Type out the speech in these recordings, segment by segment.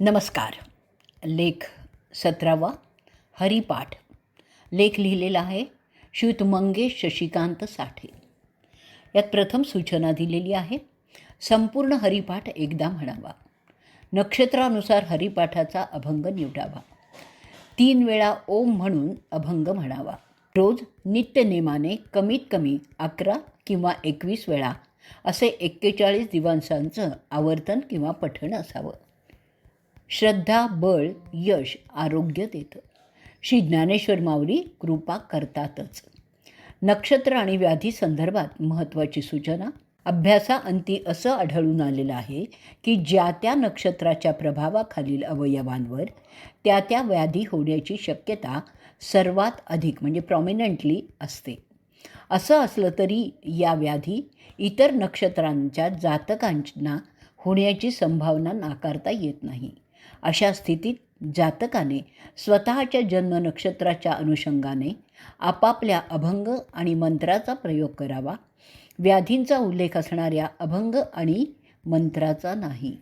नमस्कार. लेख 17वा हरिपाठ. लेख लिहिलेला आहे श्रीयुत मंगेश शशिकांत साठे. यात प्रथम सूचना दिलेली आहे. संपूर्ण हरिपाठ एकदा म्हणावा. नक्षत्रानुसार हरिपाठाचा अभंग निवडावा. 3 वेळा ओम म्हणून अभंग म्हणावा. रोज नित्यनेमाने कमीत कमी 11 किंवा 21 वेळा असे 41 दिवसांचं आवर्तन किंवा पठण असावं. श्रद्धा बळ यश आरोग्य देतं. श्री ज्ञानेश्वर माऊली कृपा करतातच. नक्षत्र आणि व्याधी संदर्भात महत्त्वाची सूचना. अभ्यासाअंती असं आढळून आलेलं आहे की ज्या त्या नक्षत्राच्या प्रभावाखालील अवयवांवर त्या त्या व्याधी होण्याची शक्यता सर्वात अधिक म्हणजे प्रॉमिनंटली असते. असं असलं तरी या व्याधी इतर नक्षत्रांच्या जातकांना होण्याची संभावना नाकारता येत नाही. अशा स्थितीत जातकाने स्वतःच्या जन्म नक्षत्राच्या अनुषंगाने आपापल्या अभंग आणि मंत्राचा प्रयोग करावा. व्याधींचा उल्लेख असणाऱ्या अभंग आणि मंत्राचा नाही.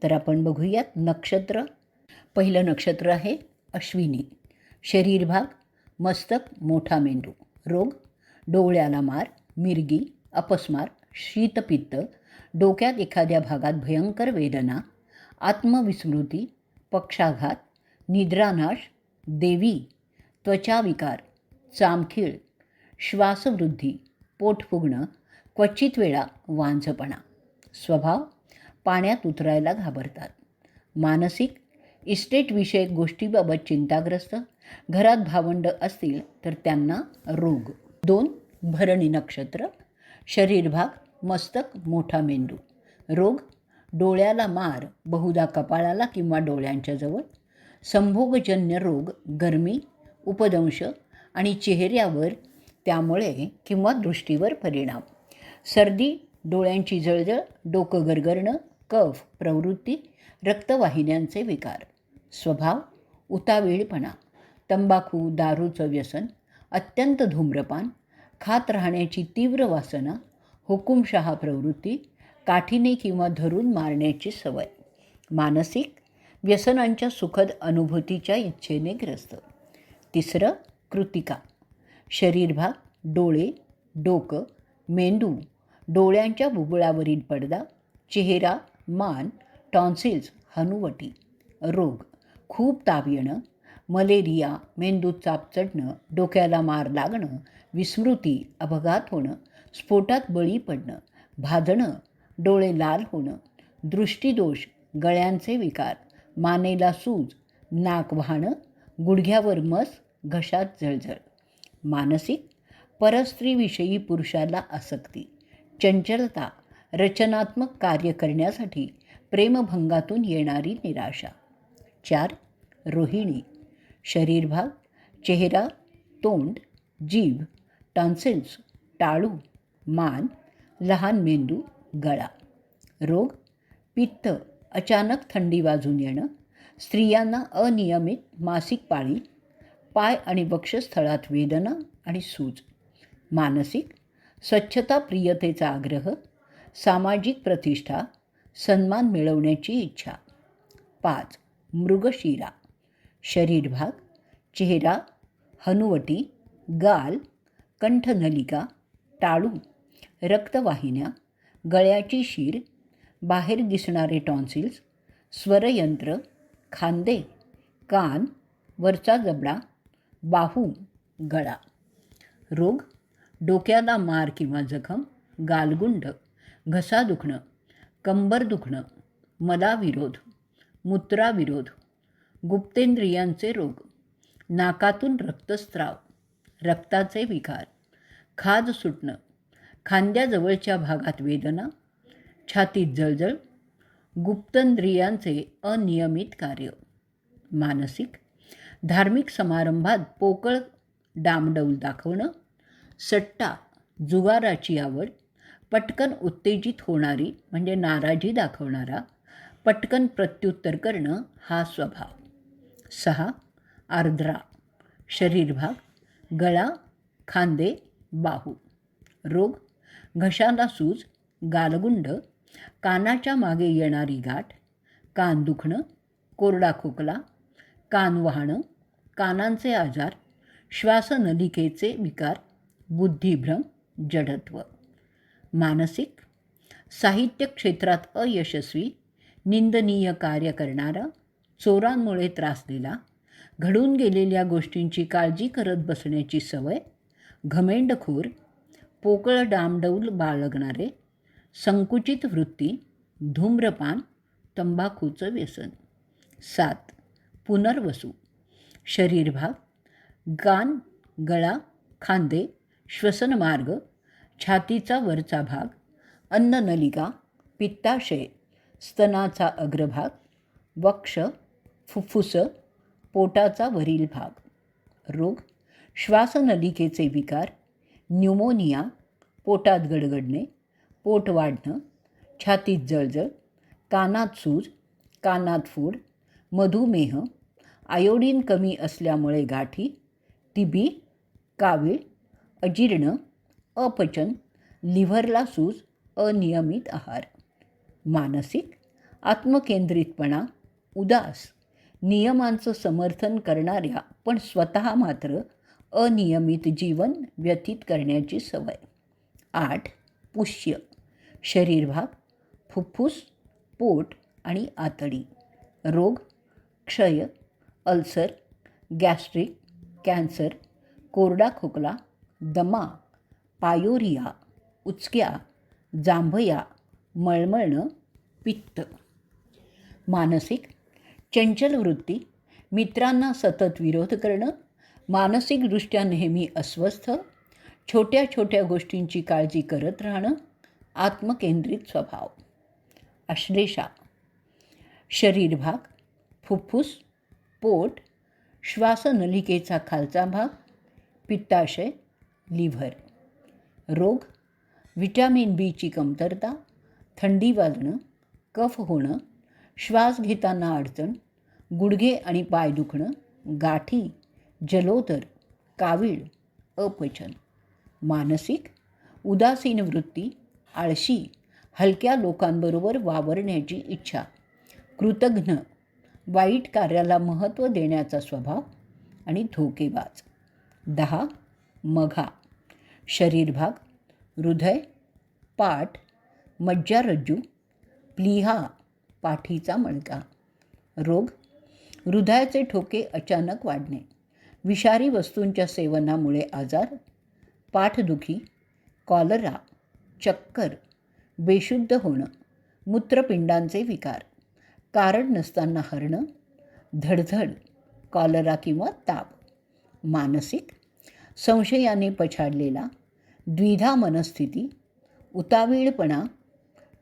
तर आपण बघूयात नक्षत्र. पहिलं नक्षत्र आहे अश्विनी. शरीर भाग मस्तक मोठा मेंदू. रोग डोळ्याला मार, मिरगी, अपस्मार, शीतपित्त, डोक्यात एखाद्या भागात भयंकर वेदना, आत्मविस्मृती, पक्षाघात, निद्रानाश, देवी, त्वचाविकार, चामखीळ, श्वासवृद्धी, पोट फुगणं, क्वचित वेळा वांझपणा. स्वभाव पाण्यात उतरायला घाबरतात. मानसिक इस्टेटविषयक गोष्टीबाबत चिंताग्रस्त. घरात भावंड असतील तर त्यांना रोग. 2 भरणी नक्षत्र. शरीर भाग मस्तक मोठा मेंदू. रोग डोळ्याला मार, बहुधा कपाळाला किंवा डोळ्यांच्या जवळ. संभोगजन्य रोग गरमी, उपदंश आणि चेहऱ्यावर त्यामुळे किंवा दृष्टीवर परिणाम. सर्दी, डोळ्यांची जळजळ, डोकं गरगरणं, कफ प्रवृत्ती, रक्तवाहिन्यांचे विकार. स्वभाव उतावीळपणा, तंबाखू दारूचं व्यसन, अत्यंत धूम्रपान, खात राहण्याची तीव्र वासना, हुकुमशहा प्रवृत्ती, काठीने किंवा धरून मारण्याची सवय. मानसिक व्यसनांच्या सुखद अनुभूतीच्या इच्छेने ग्रस्त. 3 कृतिका. शरीर भाग डोळे, डोकं, मेंदू, डोळ्यांच्या बुबुळावरील पडदा, चेहरा, मान, टॉन्सिल्स, हनुवटी. रोग खूप ताप येणं, मलेरिया, मेंदूत चाप चढणं, डोक्याला मार लागणं, विस्मृती, अपघात होणं, स्फोटात बळी पडणं, भाजणं, डोळे लाल होणं, दृष्टीदोष, गळ्यांचे विकार, मानेला सूज, नाक वाहणं, गुडघ्यावर मस, घशात जळजळ. मानसिक परस्त्रीविषयी पुरुषाला आसक्ती, चंचलता, रचनात्मक कार्य करण्यासाठी प्रेमभंगातून येणारी निराशा. 4 रोहिणी. शरीर भाग चेहरा, तोंड, जीभ, टॉन्सिल्स, टाळू, मान, लहान मेंदू, गळा. रोग पित्त, अचानक थंडी वाजून येणं, स्त्रियांना अनियमित मासिक पाळी, पाय आणि वक्षस्थळात वेदना आणि सूज. मानसिक स्वच्छता प्रियतेचा आग्रह, सामाजिक प्रतिष्ठा, सन्मान मिळवण्याची इच्छा. 5 मृगशिरा. शरीर भाग चेहरा, हनुवटी, गाल, कंठनलिका, टाळू, रक्तवाहिन्या, गळ्याची शीर, बाहेर दिसणारे टॉन्सिल्स, स्वरयंत्र, खांदे, कान, वरचा जबडा, बाहू, गळा. रोग डोक्याला मार किंवा जखम, गालगुंड, घसा दुखणं, कंबर दुखणं, मलाविरोध, मूत्राविरोध, गुप्तेंद्रियांचे रोग, नाकातून रक्तस्राव, रक्ताचे विकार, खाज सुटणं, खांद्याजवळच्या भागात वेदना, छातीत जळजळ, गुप्तेंद्रियांचे अनियमित कार्य. मानसिक धार्मिक समारंभात पोकळ डामडौल दाखवणं, सट्टा जुगाराची आवड, पटकन उत्तेजित होणारी म्हणजे नाराजी दाखवणारा, पटकन प्रत्युत्तर करणं हा स्वभाव. 6 आर्द्रा. शरीर भाग गळा, खांदे, बाहू. रोग घशाला सूज, गालगुंड, कानाच्या मागे येणारी गाठ, कान दुखणं, कोरडा खोकला, कान वाहणं, कानांचे आजार, श्वासनलिकेचे विकार, बुद्धिभ्रम, जडत्व. मानसिक, साहित्य क्षेत्रात अयशस्वी, निंदनीय कार्य करणारा, चोरांमुळे त्रासलेला, घडून गेलेल्या गोष्टींची काळजी करत बसण्याची सवय, घमेंडखोर, पोकळ डामडौल बाळगणारे, संकुचित वृत्ती, धूम्रपान, तंबाखूचं व्यसन. 7. पुनर्वसू, शरीरभाग, कान, गळा, खांदे, श्वसनमार्ग, छातीचा वरचा भाग, अन्ननलिका, पित्ताशय, स्तनाचा अग्रभाग, वक्ष, फुफ्फुसं, पोटाचा वरील भाग. रोग, श्वासनलिकेचे विकार, न्यूमोनिया, पोटात गडगडणे, पोट वाढणं, छातीत जळजळ, कानात सूज, कानात फोड, मधुमेह, आयोडीन कमी असल्यामुळे गाठी, टीबी, कावीळ, अजीर्ण, अपचन, लिव्हरला सूज, अनियमित आहार. मानसिक, आत्मकेंद्रितपणा, उदास, नियमांचं समर्थन करणाऱ्या पण स्वतः मात्र अनियमित जीवन व्यतीत करण्याची सवय. 8. पुष्य, शरीरभाग, फुफ्फुस, पोट आणि आतडी. रोग, क्षय, अल्सर, गॅस्ट्रिक, कॅन्सर, कोरडा खोकला, दमा, पायोरिया, उचक्या, जांभया, मळमळणं, पित्त. मानसिक, चंचल वृत्ती, मित्रांना सतत विरोध करणं, मानसिकदृष्ट्या नेहमी अस्वस्थ, छोट्या छोट्या गोष्टींची काळजी करत राहणं, आत्मकेंद्रित स्वभाव. अश्लेषा, शरीरभाग, फुफ्फुस, पोट, श्वासनलिकेचा खालचा भाग, पित्ताशय, लिव्हर. रोग, व्हिटॅमिन बीची कमतरता, थंडी वाजणं, कफ होणं, श्वास घेताना अडचण, गुडघे आणि पाय दुखणं, गाठी, जलोदर, कावीळ, अपचन. मानसिक, उदासीन वृत्ती, आळशी, हलक्या लोकांबरोबर वावरण्याची इच्छा, कृतघ्न, वाईट कार्याला महत्त्व देण्याचा स्वभाव आणि धोकेबाज. 10. मघा, शरीरभाग, हृदय, पाठ, मज्जारज्जू, प्लीहा, पाठीचा मणका. रोग, हृदयाचे ठोके अचानक वाढणे, विषारी वस्तूंच्या सेवनामुळे आजार, पाठदुखी, कॉलरा, चक्कर, बेशुद्ध होणं, मूत्रपिंडांचे विकार, कारण नसताना हरणं, धडधड, कॉलरा किंवा ताप. मानसिक, संशयाने पछाडलेला, द्विधा मनस्थिती, उतावीळपणा,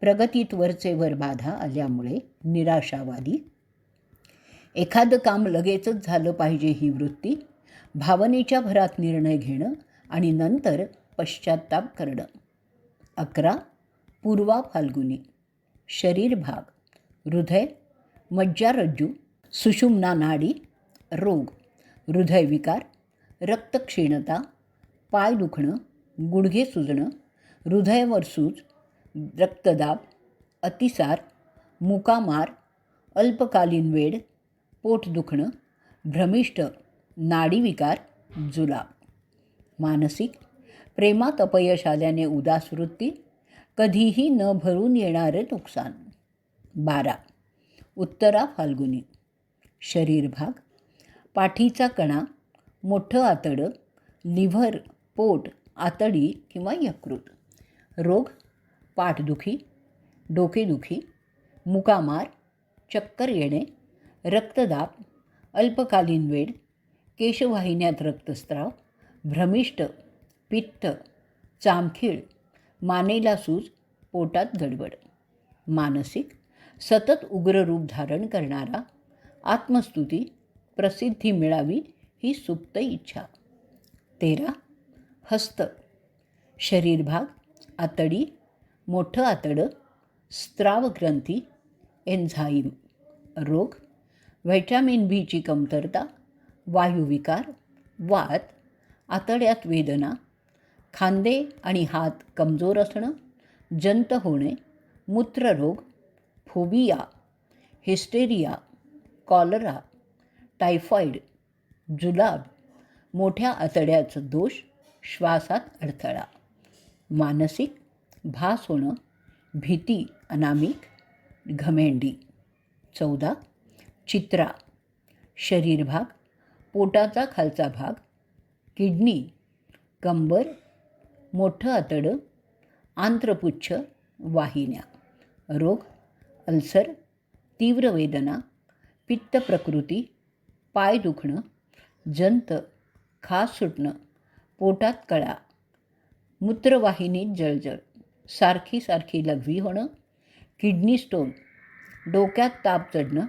प्रगतीत वरचेवर बाधा आल्यामुळे निराशावादी, एखादं काम लगेचच झालं पाहिजे ही वृत्ती, भावनेच्या भरात निर्णय घेणं आणि नंतर पश्चात्ताप करणं. 11. पूर्वा फाल्गुनी, शरीरभाग, हृदय, मज्जारज्जू, सुषुम्ना नाडी. रोग, हृदयविकार, रक्तक्षीणता, पाय दुखणं, गुडघे सुजणं, हृदयावर सूज, रक्तदाब, अतिसार, मुकामार, अल्पकालीन वेड, पोट दुखणं, भ्रमिष्ट, नाडीविकार, जुलाब. मानसिक, प्रेमात अपयश आल्याने उदास वृत्ती, कधीही न भरून येणारे नुकसान. 12. उत्तरा फाल्गुनी, शरीरभाग, पाठीचा कणा, मोठं आतडं, लिव्हर, पोट, आतडी किंवा यकृत. रोग, पाठदुखी, डोकेदुखी, मुकामार, चक्कर येणे, रक्तदाब, अल्पकालीन वेड, केशवाहिन्यात रक्तस्राव, भ्रमिष्ट, पित्त, चामखीळ, मानेला सूज, पोटात गडबड. मानसिक, सतत उग्र रूप धारण करणारा, आत्मस्तुती, प्रसिद्धी मिळावी ही सुप्त इच्छा. 13. हस्त, शरीरभाग, आतडी, मोठं आतडं, स्त्रावग्रंथी, एन्झाईम. रोग, व्हिटॅमिन बीची कमतरता, वायुविकार, वात, आतड्यात वेदना, खांदे आणि हात कमजोर असणं, जंत होणे, मूत्ररोग, फोबिया, हिस्टेरिया, कॉलरा, टायफॉईड, जुलाब, मोठ्या आतड्याचा दोष, श्वासात अडथळा. मानसिक भास होणं, भीती, अनामिक, घमेंडी. 14. चित्रा, शरीर भाग, पोटाचा खालचा भाग, किडनी, कंबर, मोठं आतडं, आंत्रपुच्छ, वाहिन्या. रोग, अल्सर, तीव्र वेदना, पित्त प्रकृती, पाय दुखणं, जंत, खास सुटणं, पोटात कळा, मूत्रवाहिनीत जळजळ, सारखी सारखी लघवी होणं, किडनी स्टोन, डोक्यात ताप चढणं,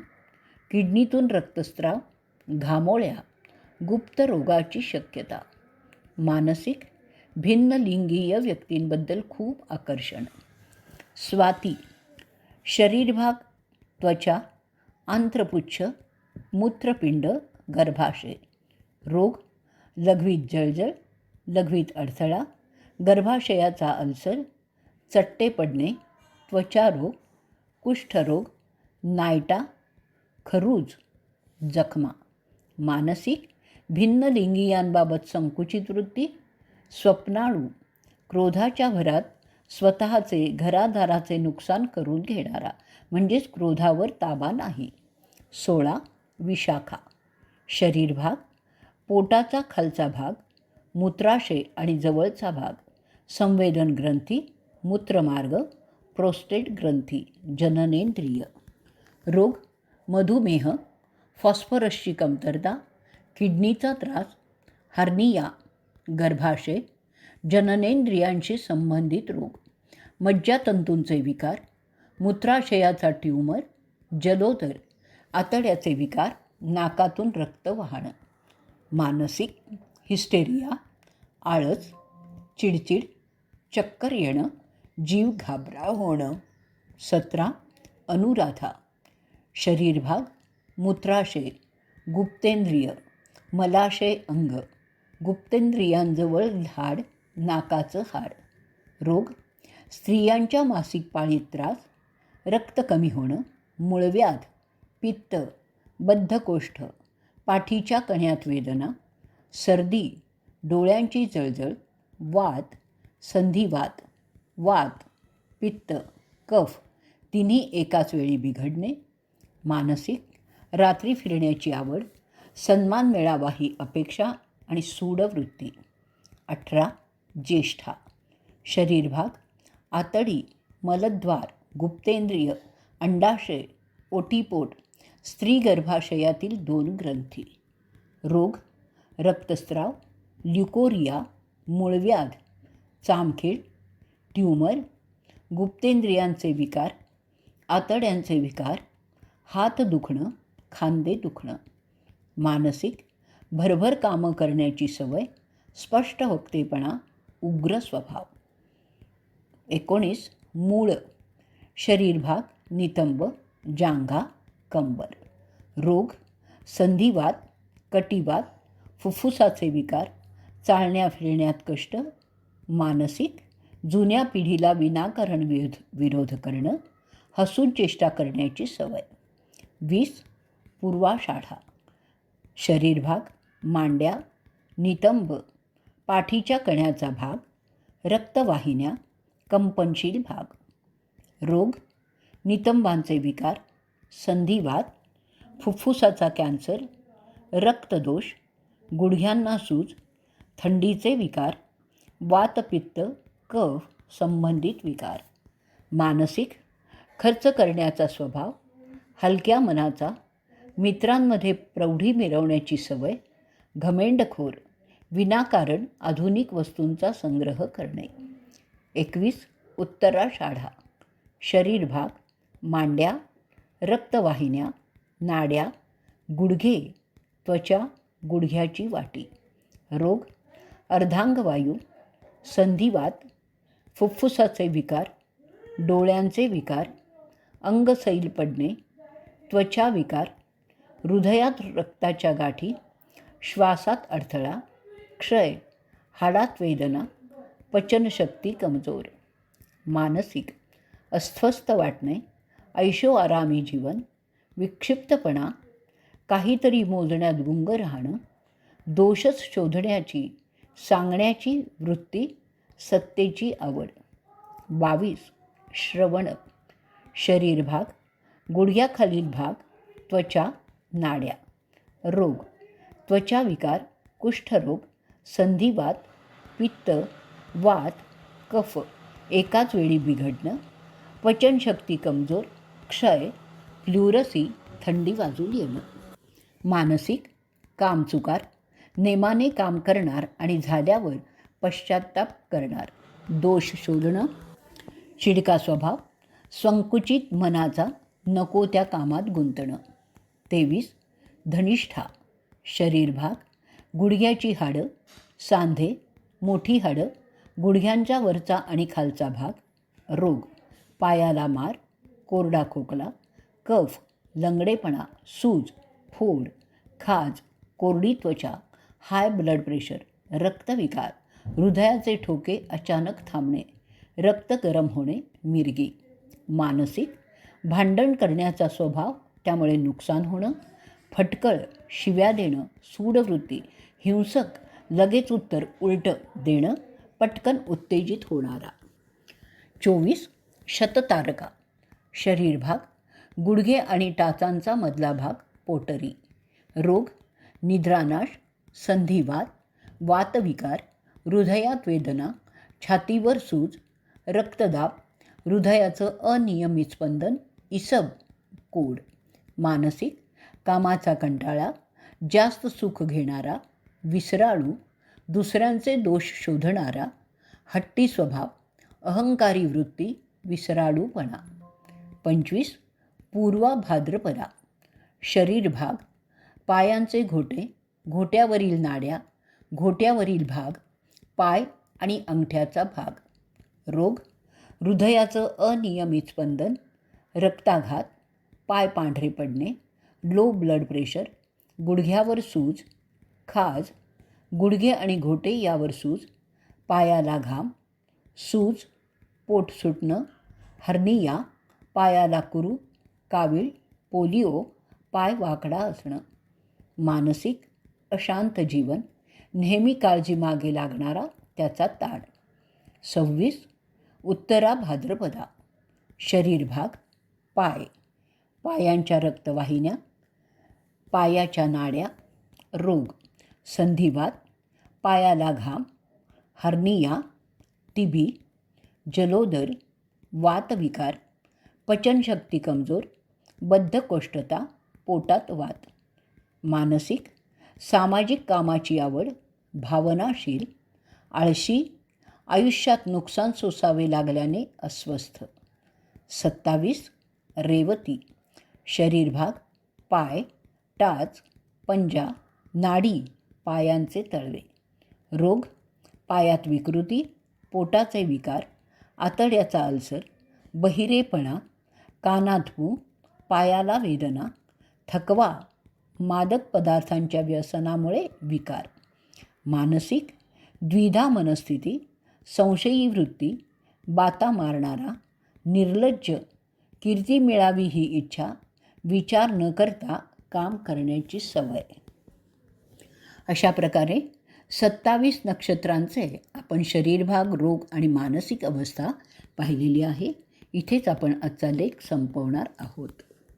किडनीतून रक्तस्राव, घामोळ्या, गुप्त रोगाची शक्यता. मानसिक भिन्न लिंगीय व्यक्तींबद्दल खूप आकर्षण. स्वाती, शरीर भाग, त्वचा, आंत्रपुच्छ, मूत्रपिंड, गर्भाशय. रोग, लघवीत जळजळ, लघवीत अडथळा, गर्भाशयाचा अल्सर, चट्टे पडणे, त्वचारोग, कुष्ठरोग, नायटा, खरूज, जखमा. मानसिक भिन्न लिंगीयांबाबत संकुचित वृत्ती, स्वप्नाळू, क्रोधाच्या भरात स्वतःचे घरादाराचे नुकसान करून घेणारा, म्हणजेच क्रोधावर ताबा नाही. 16. विशाखा, शरीर भाग, पोटाचा खालचा भाग, मूत्राशय आणि जवळचा भाग, संवेदन ग्रंथी, मूत्रमार्ग, प्रोस्टेट ग्रंथी, जननेंद्रिय. रोग, मधुमेह, फॉस्फरसची कमतरता, किडनीचा त्रास, हार्निया, गर्भाशय, जननेंद्रियांशी संबंधित रोग, मज्जातंतूंचे विकार, मूत्राशयाचा ट्यूमर, जलोदर, आतड्याचे विकार, नाकातून रक्त वाहणं. मानसिक हिस्टेरिया, आळस, चिडचिड, चक्कर येणं, जीव घाबराव होणं. 17. अनुराधा, शरीर भाग, मूत्राशय, गुप्तेंद्रिय, मलाशय अंग, गुप्तेंद्रियांजवळ हाड, नाकाचं हाड. रोग, स्त्रियांच्या मासिक पाळीत त्रास, रक्त कमी होणं, मूळव्याध, पित्त, बद्धकोष्ठ, पाठीच्या कण्यात वेदना, सर्दी, डोळ्यांची जळजळ, वात, संधिवात, वात, पित्त, कफ तिन्ही एकाच वेळी बिघडणे. मानसिक, रात्री फिरण्याची आवड, सन्मान मिळावा ही अपेक्षा आणि सूडवृत्ती. 18. ज्येष्ठा, शरीर भाग, आतडी, मलद्वार, गुप्तेंद्रिय, अंडाशय, ओटीपोट, स्त्री गर्भाशयातील 2 ग्रंथी. रोग, रक्तस्राव, ल्युकोरिया, मूळव्याध, चामखीड, ट्यूमर, गुप्तेंद्रियांचे विकार, आतड्यांचे विकार, हात दुखणं, खांदे दुखणं. मानसिक, भरभर कामं करण्याची सवय, स्पष्ट वक्तेपणा, उग्र स्वभाव. 19. मूळ, शरीर भाग, नितंब, जांघा, कंबर. रोग, संधिवात, कटिवात, फुफ्फुसाचे विकार, चालण्या फिरण्यात कष्ट. मानसिक, जुन्या पिढीला विनाकारण विरोध करणं, हसून चेष्टा करण्याची सवय. 20. पूर्वाषाढा, शरीर भाग, मांड्या, नितंब, पाठीच्या कण्याचा भाग, रक्तवाहिन्या, कंपनशील भाग. रोग, नितंबांचे विकार, संधिवात, फुफ्फुसाचा कॅन्सर, रक्तदोष, गुडघ्यांना सूज, थंडीचे विकार, वातपित्त, कफ संबंधित विकार. मानसिक, खर्च करण्याचा स्वभाव, हलक्या मनाचा, मित्रांमध्ये प्रौढी मिरवण्याची सवय, घमेंडखोर, विनाकारण आधुनिक वस्तूंचा संग्रह करणे. 21. उत्तराषाढा, शरीर भाग, मांड्या, रक्तवाहिन्या, नाड्या, गुडघे, त्वचा, गुडघ्याची वाटी. रोग, अर्धांगवायू, संधिवात, फुफ्फुसाचे विकार, डोळ्यांचे विकार, अंगसैल पडणे, त्वचा विकार, हृदयात रक्ताच्या गाठी, श्वासात अडथळा, क्षय, हाडात वेदना, पचनशक्ती कमजोर. मानसिक, अस्वस्थ वाटणे, ऐशोआरामी जीवन, विक्षिप्तपणा, काहीतरी मोजण्यात गुंग राहणं, दोषच शोधण्याची सांगण्याची वृत्ती, सत्तेची आवड. 22. श्रवण. शरीर भाग, गुडघ्याखालील भाग, त्वचा, नाड्या. रोग, त्वचा विकार, कुष्ठरोग, संधिवात, पित्त, वात, कफ एकाच वेळी बिघडणं, पचनशक्ती कमजोर, क्षय, प्लुरसी, थंडी वाजून येणं. मानसिक, कामचुकार, नेमाने काम करणार आणि झाल्यावर पश्चात्ताप करणार, दोष शोधणं, चिडका स्वभाव, संकुचित मनाचा, नको त्या कामात गुंतणं. 23. धनिष्ठा. शरीर भाग, गुडघ्याची हाडं, सांधे, मोठी हाडं, गुडघ्यांचा वरचा आणि खालचा भाग. रोग, पायाला मार, कोरडा खोकला, कफ, लंगडेपणा, सूज, फोड, खाज, कोरडी त्वचा, हाय ब्लड प्रेशर, रक्तविकार, हृदयाचे ठोके अचानक थांबणे, रक्त गरम होणे, मिरगी. मानसिक, भांडण करण्याचा स्वभाव, त्यामुळे नुकसान होणं, फटकळ, शिव्या देणं, सूडवृत्ती, हिंसक, लगेच उत्तर उलटं देणं, पटकन उत्तेजित होणारा. 24. शततारका. शरीर भाग, गुडघे आणि टाचांचा मधला भाग, पोटरी. रोग, निद्रानाश, संधिवात, वातविकार, हृदयात वेदना, छातीवर सूज, रक्तदाब, हृदयाचं अनियमित स्पंदन, इसब, कोड. मानसिक, कामाचा कंटाळा, जास्त सुख घेणारा, विसराळू, दुसऱ्यांचे दोष शोधणारा, हट्टी स्वभाव, अहंकारी वृत्ती, विसराळूपणा. 25. पूर्वा भाद्रपदा. शरीर भाग, पायांचे घोटे, घोट्यावरील नाड्या, घोट्यावरील भाग, पाय आणि अंगठ्याचा भाग. रोग, हृदयाचं अनियमित स्पंदन, रक्ताघात, पाय पांढरे पडणे, लो ब्लड प्रेशर, गुडघ्यावर सूज, खाज, गुडघे आणि घोटे यावर सूज, पायाला घाम, सूज, पोट सुटणं, हर्निया, पायाला कुरू, कावीळ, पोलिओ, पाय वाकडा असणं. मानसिक, अशांत जीवन, नेहमी काळजी मागे लागणारा, त्याचा ताण. 26. उत्तरा भाद्रपदा. शरीर भाग, पाय, पायांच्या रक्तवाहिन्या, पायाच्या नाड्या. रोग, संधिवात, पायाला घाम, हर्निया, टीबी, जलोदर, वातविकार, पचनशक्ती कमजोर, बद्धकोष्ठता, पोटात वात. मानसिक, सामाजिक कामाची आवड, भावनाशील, आळशी, आयुष्यात नुकसान सोसावे लागल्याने अस्वस्थ. 27. रेवती. शरीर भाग, पाय, टाच, पंजा, नाडी, पायांचे तळवे. रोग, पायात विकृती, पोटाचे विकार, आतड्याचा अल्सर, बहिरेपणा, कानात हू, पायाला वेदना, थकवा, मादक पदार्थांच्या व्यसनामुळे विकार. मानसिक, द्विधा मनस्थिती, संशयी वृत्ती, बाता मारणारा, निर्लज्ज, कीर्ती मिळावी ही इच्छा, विचार न करता काम करण्याची सवय. अशा प्रकारे 27 नक्षत्रांचे आपण शरीरभाग, रोग आणि मानसिक अवस्था पाहिलेली आहे. इथेच आपण आजचा लेख संपवणार आहोत.